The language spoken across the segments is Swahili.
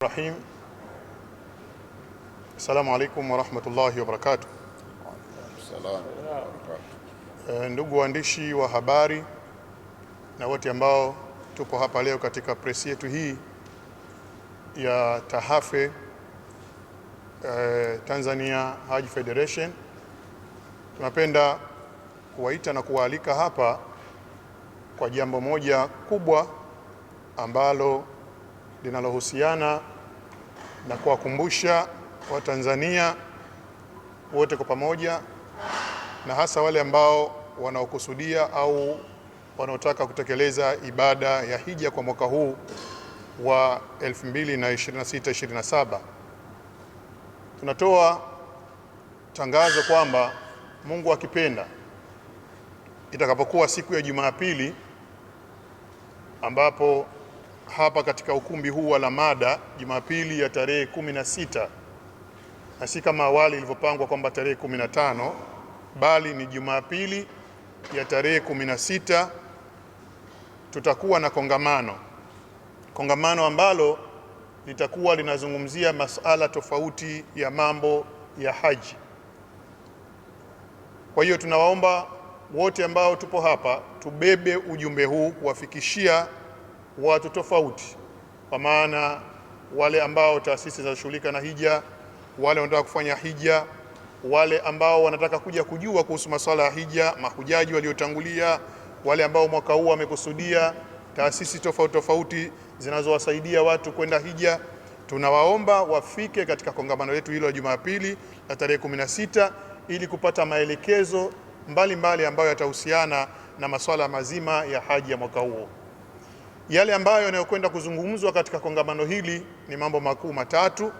Bismillahirrahmanirrahim. Assalamu alaikum wa rahmatullahi wa barakatuh. Ndugu waandishi wa habari na wote ambao tupo hapa leo katika press yetu hii ya TAHAFE Tanzania Hajj Federation, tunapenda kuwaita na kuwaalika hapa kwa jambo moja kubwa ambalo linalohusiana na kuwakumbusha Watanzania wote kwa pamoja, na hasa wale ambao wanaokusudia au wanaotaka kutekeleza ibada ya hija kwa mwaka huu wa 2026-27. Tunatoa tangazo kwamba Mungu akipenda, itakapokuwa siku ya Jumapili, ambapo hapa katika ukumbi huu wa Lamada, Jumapili ya tarehe 16, na si kama awali ilivyopangwa kwamba tarehe 15, bali ni Jumapili ya tarehe 16, tutakuwa na kongamano ambalo litakuwa linazungumzia masuala tofauti ya mambo ya haji. Kwa hiyo tunawaomba wote ambao tupo hapa tubebe ujumbe huu kuwafikishia watu tofauti, kwa maana wale ambao taasisi zinashughulika na hija, wale wanataka kufanya hija, wale ambao wanataka kuja kujua kuhusu masuala ya hija, mahujaji waliotangulia, wale ambao mwaka huu wamekusudia, taasisi tofauti zinazowasaidia watu kwenda hija. Tunawaomba wafike katika kongamano letu hilo la Jumapili la tarehe 16 ili kupata maelekezo mbalimbali ambayo yatahusiana na masuala mazima ya haji ya mwaka huo. Yale ambayo yanayokwenda kuzungumzwa katika kongamano hili ni mambo makuu matatu.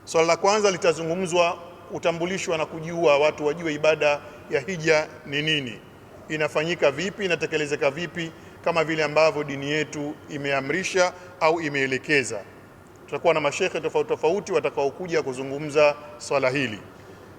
Swala la kwanza litazungumzwa utambulishwa na kujua watu wajue ibada ya hija ni nini, inafanyika vipi, inatekelezeka vipi, kama vile ambavyo dini yetu imeamrisha au imeelekeza. Tutakuwa na mashehe tofauti watakaokuja kuzungumza swala hili,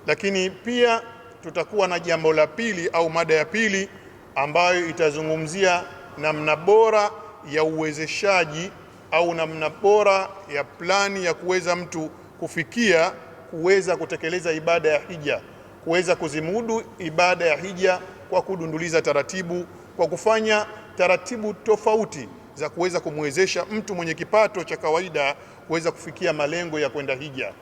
lakini pia tutakuwa na jambo la pili au mada ya pili ambayo itazungumzia namna bora ya uwezeshaji au namna bora ya plani ya kuweza mtu kufikia kuweza kutekeleza ibada ya hija, kuweza kuzimudu ibada ya hija kwa kudunduliza taratibu, kwa kufanya taratibu tofauti za kuweza kumwezesha mtu mwenye kipato cha kawaida kuweza kufikia malengo ya kwenda hija,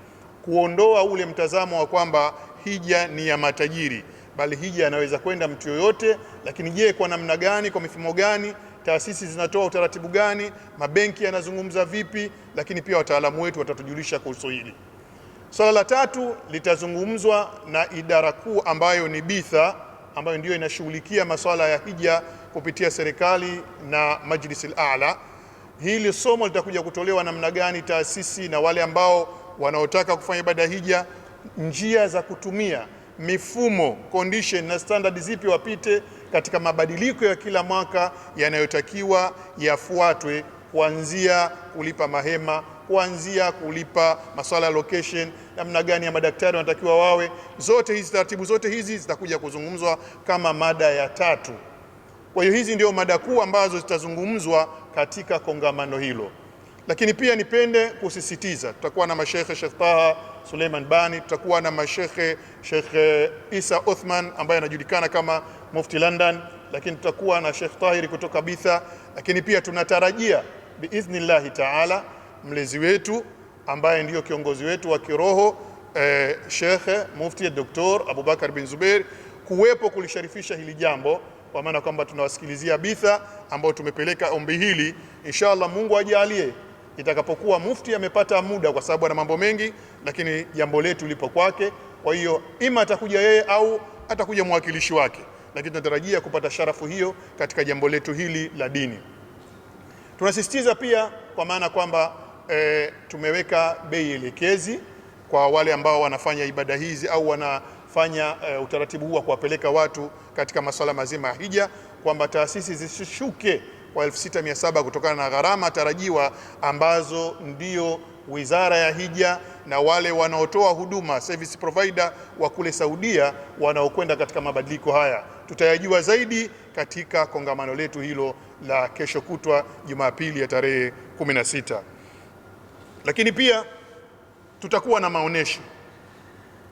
kuondoa ule mtazamo wa kwamba hija ni ya matajiri, bali hija anaweza kwenda mtu yoyote. Lakini je, kwa namna gani, kwa mifumo gani, taasisi zinatoa utaratibu gani, mabenki yanazungumza vipi? Lakini pia wataalamu wetu watatujulisha kuhusu hili. Swala la tatu litazungumzwa na idara kuu ambayo ni Bitha, ambayo ndio inashughulikia masuala ya hija kupitia serikali na Majlis al-A'la. Hili somo litakuja kutolewa namna gani taasisi na wale ambao wanaotaka kufanya ibada ya hija, njia za kutumia, mifumo, condition na standard zipi wapite katika mabadiliko ya kila mwaka yanayotakiwa yafuatwe, kuanzia kulipa mahema, kuanzia kulipa masuala ya location, namna gani ya madaktari wanatakiwa wawe. Zote hizi taratibu zote hizi zitakuja kuzungumzwa kama mada ya tatu. Kwa hiyo hizi ndio mada kuu ambazo zitazungumzwa katika kongamano hilo. Lakini pia nipende kusisitiza, tutakuwa na mashekhe Sheikh Taha Suleiman Bani, tutakuwa na mashekhe Sheikh Isa Uthman ambaye anajulikana kama Mufti London, lakini tutakuwa na Sheikh Tahiri kutoka Bitha. Lakini pia tunatarajia biiznillah taala mlezi wetu ambaye ndiyo kiongozi wetu wa kiroho Sheikh Mufti Dr. Abubakar bin Zubair kuwepo kulisharifisha hili jambo, kwa maana kwamba tunawasikilizia Bitha ambao tumepeleka ombi hili. Inshallah Mungu ajalie itakapokuwa mufti amepata muda, kwa sababu ana mambo mengi, lakini jambo letu lipo kwake. Kwa hiyo ima atakuja yeye au atakuja mwakilishi wake, lakini tunatarajia kupata sharafu hiyo katika jambo letu hili la dini. Tunasisitiza pia kwa maana kwamba tumeweka bei elekezi kwa wale ambao wanafanya ibada hizi au wanafanya utaratibu huu wa kuwapeleka watu katika masuala mazima ya hija, kwamba taasisi zisishuke kwa 6700 kutokana na gharama tarajiwa ambazo ndio Wizara ya Hija na wale wanaotoa huduma service provider wa kule Saudia wanaokwenda katika mabadiliko haya. Tutayajua zaidi katika kongamano letu hilo la kesho kutwa Jumapili ya tarehe 16. Lakini pia tutakuwa na maonesho.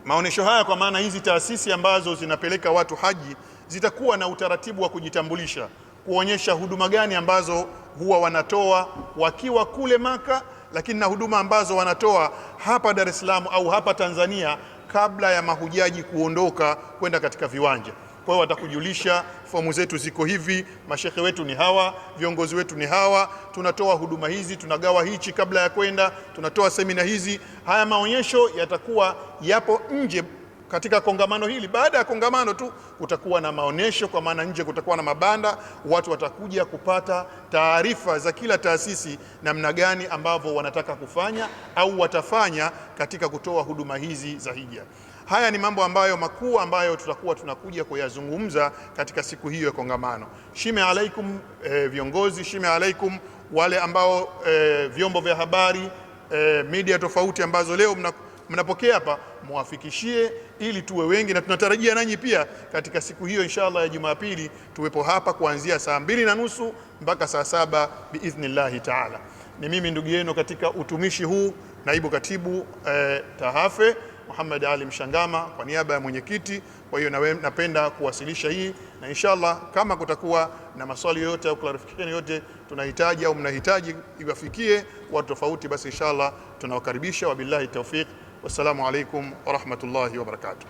Maonesho haya kwa maana hizi taasisi ambazo zinapeleka watu haji zitakuwa na utaratibu wa kujitambulisha, kuonyesha huduma gani ambazo huwa wanatoa wakiwa kule Maka, lakini na huduma ambazo wanatoa hapa Dar es Salaam au hapa Tanzania kabla ya mahujaji kuondoka kwenda katika viwanja. Kwa hiyo watakujulisha, fomu zetu ziko hivi, mashekhe wetu ni hawa, viongozi wetu ni hawa, tunatoa huduma hizi, tunagawa hichi kabla ya kwenda, tunatoa semina hizi. Haya maonyesho yatakuwa yapo nje katika kongamano hili. Baada ya kongamano tu kutakuwa na maonesho, kwa maana nje kutakuwa na mabanda, watu watakuja kupata taarifa za kila taasisi namna gani ambavyo wanataka kufanya au watafanya katika kutoa huduma hizi za hija. Haya ni mambo ambayo makuu ambayo tutakuwa tunakuja kuyazungumza katika siku hiyo ya kongamano. Shime alaikum viongozi, shime alaikum wale ambao vyombo vya habari, media tofauti ambazo leo mnapokea hapa, muwafikishie ili tuwe wengi, na tunatarajia nanyi pia katika siku hiyo inshallah ya Jumapili tuwepo hapa kuanzia saa 2:30 mpaka saa 7 biidhnillahi taala. Ni mimi ndugu yenu katika utumishi huu, naibu katibu Tahafe Muhammad Ali Mshangama kwa niaba ya mwenyekiti. Kwa hiyo napenda kuwasilisha hii, na inshallah kama kutakuwa na maswali yoyote au clarification yoyote tunahitaji au mnahitaji iwafikie watu tofauti, basi inshallah tunawakaribisha. Wabillahi tawfiq, wassalamu alaikum wa rahmatullahi wa barakatuh.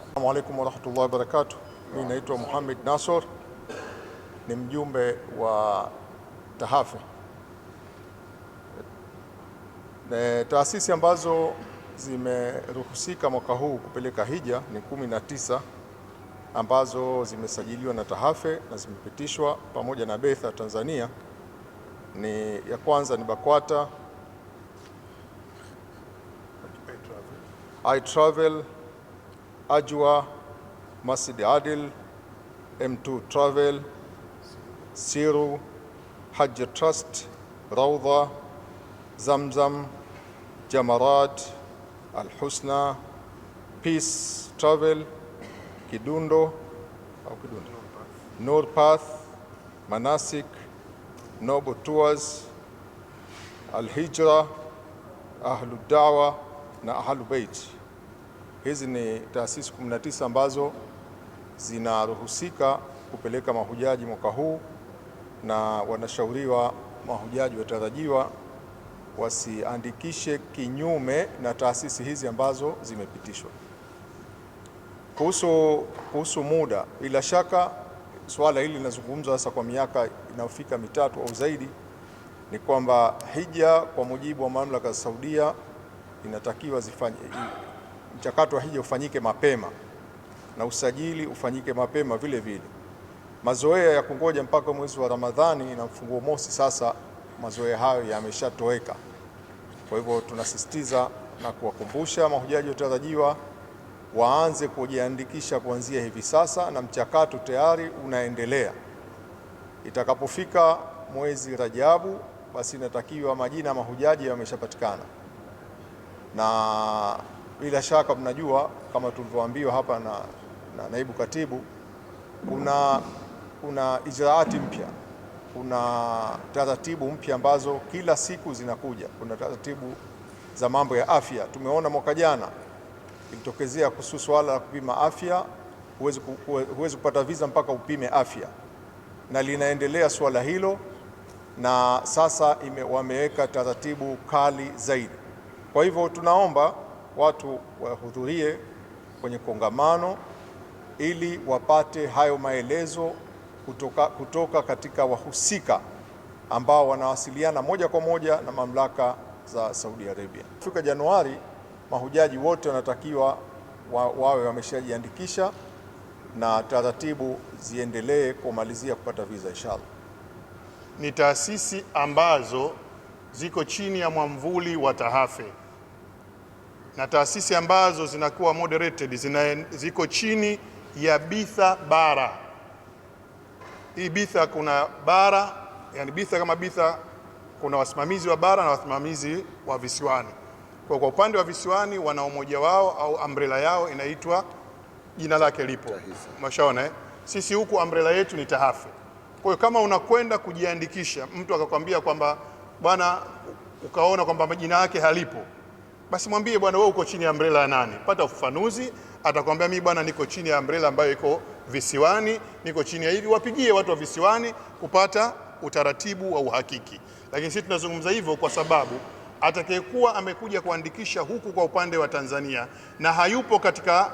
Assalamu alaikum wa rahmatullahi wa barakatuh. Mimi naitwa Muhammad Nasor, ni mjumbe wa Tahafe. Taasisi ambazo zimeruhusika mwaka huu kupeleka hija ni 19 ambazo zimesajiliwa na Tahafe na zimepitishwa pamoja na Betha Tanzania. Ni ya kwanza ni BAKWATA, iTravel, Ajwa, Masjid Adil, M2 Travel, Siru, Hajj Trust, Rawda, Zamzam, Jamarat, Al-Husna, Peace Travel, Kidundo, Nur Path, Manasik, Noble Tours, Al-Hijra, Ahlu Dawa na Ahlu Bait. Hizi ni taasisi 19 ambazo zinaruhusika kupeleka mahujaji mwaka huu, na wanashauriwa mahujaji watarajiwa wasiandikishe kinyume na taasisi hizi ambazo zimepitishwa. Kuhusu muda, bila shaka swala hili linazungumzwa sasa kwa miaka inayofika 3 au zaidi, ni kwamba hija kwa mujibu wa mamlaka za Saudia inatakiwa mchakato wa hija ufanyike mapema na usajili ufanyike mapema vile vile. Mazoea ya kungoja mpaka mwezi wa Ramadhani na mfunguo mosi, sasa mazoea hayo yameshatoweka. Kwa hivyo tunasisitiza na kuwakumbusha mahujaji watarajiwa waanze kujiandikisha kuanzia hivi sasa, na mchakato tayari unaendelea. Itakapofika mwezi Rajabu, basi inatakiwa majina ya mahujaji yameshapatikana, na bila shaka mnajua kama tulivyoambiwa hapa na naibu katibu, kuna ijraati mpya, kuna taratibu mpya ambazo kila siku zinakuja. Kuna taratibu za mambo ya afya. Tumeona mwaka jana ilitokezea kuhusu swala la kupima afya, huwezi kupata visa mpaka upime afya, na linaendelea swala hilo, na sasa wameweka taratibu kali zaidi. Kwa hivyo tunaomba watu wahudhurie kwenye kongamano ili wapate hayo maelezo kutoka katika wahusika ambao wanawasiliana moja kwa moja na mamlaka za Saudi Arabia. Fika Januari, mahujaji wote wanatakiwa wawe wameshajiandikisha na taratibu ziendelee kumalizia kupata visa inshallah. Ni taasisi ambazo ziko chini ya mwamvuli wa Tahafe, na taasisi ambazo zinakuwa moderated ziko chini ya Bitha bara. Hii Bitha kuna bara, yani Bitha kama Bitha kuna wasimamizi wa bara na wasimamizi wa visiwani. Kwa upande wa visiwani wana umoja wao au umbrella yao inaitwa, jina lake lipo. Mashaona sisi huku umbrella yetu ni Tahafe. Kwa hiyo kama unakwenda kujiandikisha, mtu akakwambia kwamba bwana ukaona kwamba majina yake halipo, basi mwambie bwana, wewe uko chini ya umbrella ya nani? Pata ufafanuzi, atakwambia mimi bwana niko chini ya umbrella ambayo iko visiwani, niko chini ya hivi. Wapigie watu wa visiwani kupata utaratibu wa uhakiki. Lakini sisi tunazungumza hivyo kwa sababu atakayekuwa amekuja kuandikisha huku kwa upande wa Tanzania na hayupo katika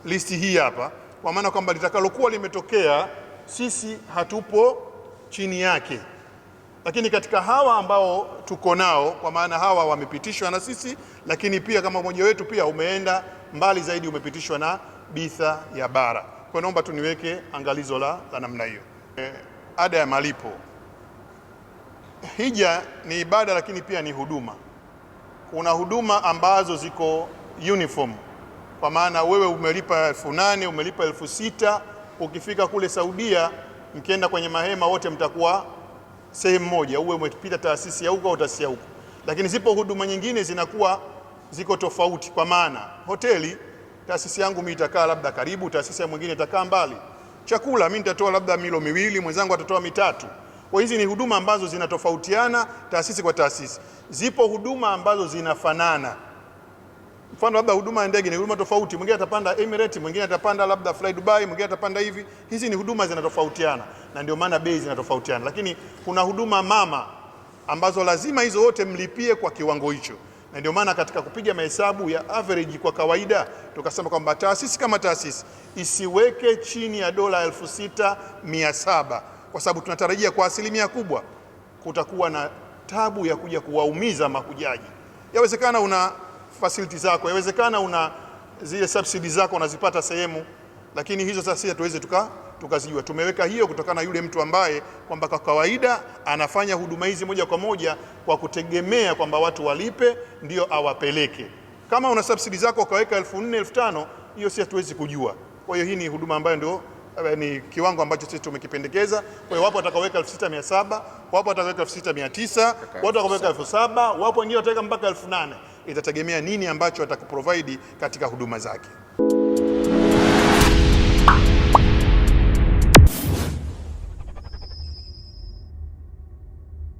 listi hii hapa, kwa maana kwamba litakalokuwa limetokea sisi hatupo chini yake. Lakini katika hawa ambao tuko nao, kwa maana hawa wamepitishwa na sisi, lakini pia kama mmoja wetu pia umeenda mbali zaidi, umepitishwa na Bitha ya Bara. Kwa naomba tu niweke angalizo la namna hiyo. Ada ya malipo. Hija ni ibada lakini pia ni huduma. Kuna huduma ambazo ziko uniform, kwa maana wewe umelipa 8,000, umelipa 6,000, ukifika kule Saudia mkienda kwenye mahema wote mtakuwa sehemu moja, uwe umepita taasisi ya huko au taasisi ya huko. Lakini zipo huduma nyingine zinakuwa ziko tofauti, kwa maana hoteli, taasisi yangu mimi itakaa labda karibu, taasisi ya mwingine itakaa mbali. Chakula mimi nitatoa labda milo 2, mwenzangu atatoa 3. Kwa hizi ni huduma ambazo zinatofautiana taasisi kwa taasisi. Zipo huduma ambazo zinafanana. Mfano labda huduma ya ndege ni huduma tofauti, mwingine atapanda Emirates, mwingine atapanda labda Fly Dubai, mwingine atapanda hivi. Hizi ni huduma zinatofautiana na ndio maana bei zinatofautiana. Lakini kuna huduma mama ambazo lazima hizo wote mlipie kwa kiwango hicho. Na ndio maana katika kupiga mahesabu ya average kwa kawaida tukasema kwamba taasisi kama taasisi isiweke chini ya dola 6,700, kwa sababu tunatarajia kwa asilimia kubwa kutakuwa na tabu ya kuja kuwaumiza mahujaji. Yawezekana una facility zako, yawezekana una zile subsidies zako unazipata sehemu, lakini hizo sasa tuweze tukazijua. Tumeweka hiyo kutokana na yule mtu ambaye kwamba kwa kawaida anafanya huduma hizi moja kwa moja kwa kutegemea kwamba watu walipe ndio awapeleke. Kama una subsidies zako ukaweka 4,000, 5,000, hiyo si hatuwezi kujua. Kwa hiyo hii ni huduma ambayo ndio ni kiwango ambacho sisi tumekipendekeza. Kwa hiyo wapo watakaweka 6,700, wapo watakaweka 6,900, wapo watakaweka 7,000, wapo wengine wataweka mpaka 8,000. Itategemea nini ambacho atakuprovide katika huduma zake.